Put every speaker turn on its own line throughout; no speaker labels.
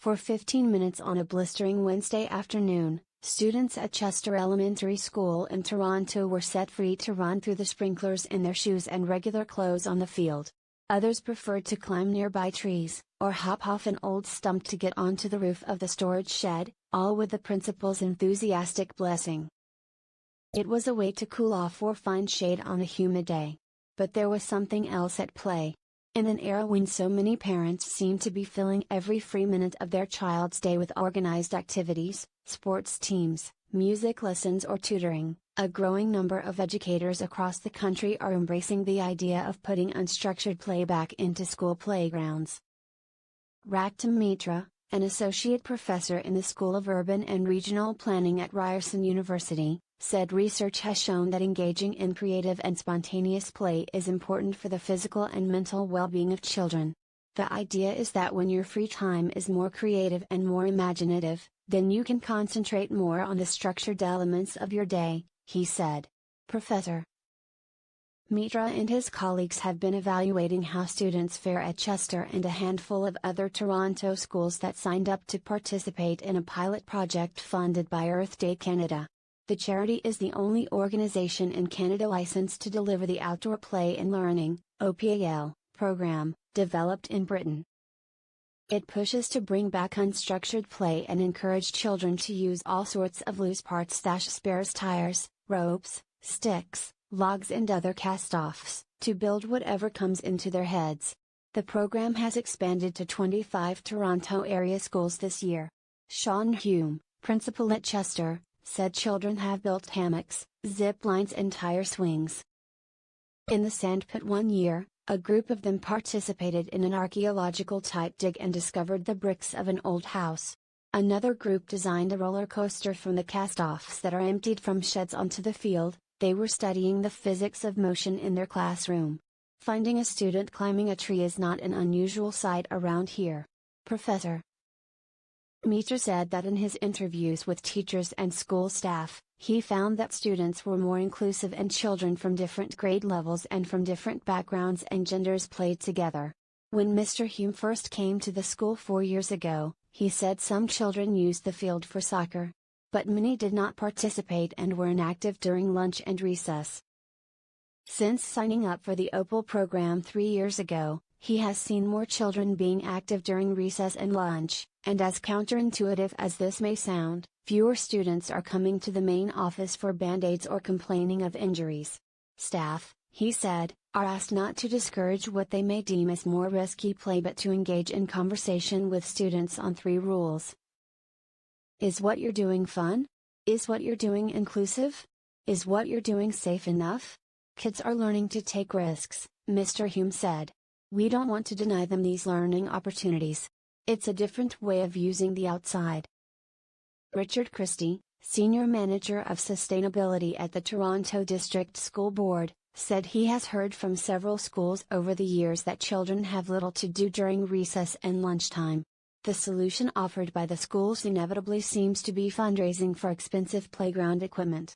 For 15 minutes on a blistering Wednesday afternoon, students at Chester Elementary School in Toronto were set free to run through the sprinklers in their shoes and regular clothes on the field. Others preferred to climb nearby trees, or hop off an old stump to get onto the roof of the storage shed, all with the principal's enthusiastic blessing. It was a way to cool off or find shade on a humid day. But there was something else at play. In an era when so many parents seem to be filling every free minute of their child's day with organized activities, sports teams, music lessons or tutoring, a growing number of educators across the country are embracing the idea of putting unstructured play back into school playgrounds. Raktam Mitra, an associate professor in the School of Urban and Regional Planning at Ryerson University, said research has shown that engaging in creative and spontaneous play is important for the physical and mental well-being of children. The idea is that when your free time is more creative and more imaginative, then you can concentrate more on the structured elements of your day, he said. Professor Mitra and his colleagues have been evaluating how students fare at Chester and a handful of other Toronto schools that signed up to participate in a pilot project funded by Earth Day Canada. The charity is the only organization in Canada licensed to deliver the Outdoor Play and Learning (OPAL) program, developed in Britain. It pushes to bring back unstructured play and encourage children to use all sorts of loose parts, spares, tires, ropes, sticks, logs and other cast-offs, to build whatever comes into their heads. The program has expanded to 25 Toronto area schools this year. Sean Hume, principal at Chester, said children have built hammocks, zip lines and tire swings. In the sandpit one year, a group of them participated in an archaeological type dig and discovered the bricks of an old house. Another group designed a roller coaster from the cast-offs that are emptied from sheds onto the field. They were studying the physics of motion in their classroom. Finding a student climbing a tree is not an unusual sight around here. Professor Mitra said that in his interviews with teachers and school staff, he found that students were more inclusive and children from different grade levels and from different backgrounds and genders played together. When Mr. Hume first came to the school 4 years ago, he said some children used the field for soccer. But many did not participate and were inactive during lunch and recess. Since signing up for the OPAL program 3 years ago, he has seen more children being active during recess and lunch, and as counterintuitive as this may sound, fewer students are coming to the main office for band-aids or complaining of injuries. Staff, he said, are asked not to discourage what they may deem as more risky play but to engage in conversation with students on 3 rules. Is what you're doing fun? Is what you're doing inclusive? Is what you're doing safe enough? Kids are learning to take risks, Mr. Hume said. We don't want to deny them these learning opportunities. It's a different way of using the outside. Richard Christie, Senior Manager of Sustainability at the Toronto District School Board, said he has heard from several schools over the years that children have little to do during recess and lunchtime. The solution offered by the schools inevitably seems to be fundraising for expensive playground equipment.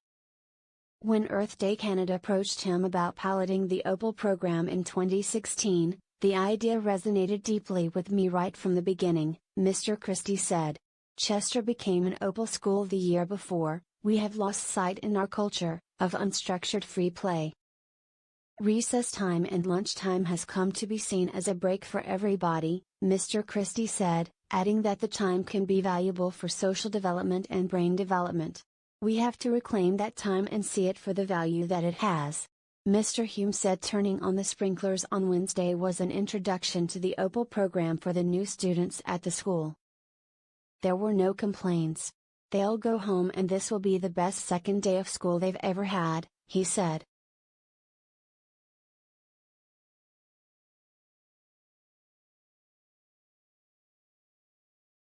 When Earth Day Canada approached him about piloting the OPAL program in 2016, the idea resonated deeply with me right from the beginning, Mr. Christie said. Chester became an OPAL school the year before. We have lost sight in our culture of unstructured free play. Recess time and lunchtime has come to be seen as a break for everybody, Mr. Christie said, adding that the time can be valuable for social development and brain development. We have to reclaim that time and see it for the value that it has. Mr. Hume said turning on the sprinklers on Wednesday was an introduction to the OPAL program for the new students at the school. There were no complaints. They'll go home and this will be the best second day of school they've ever had, he said.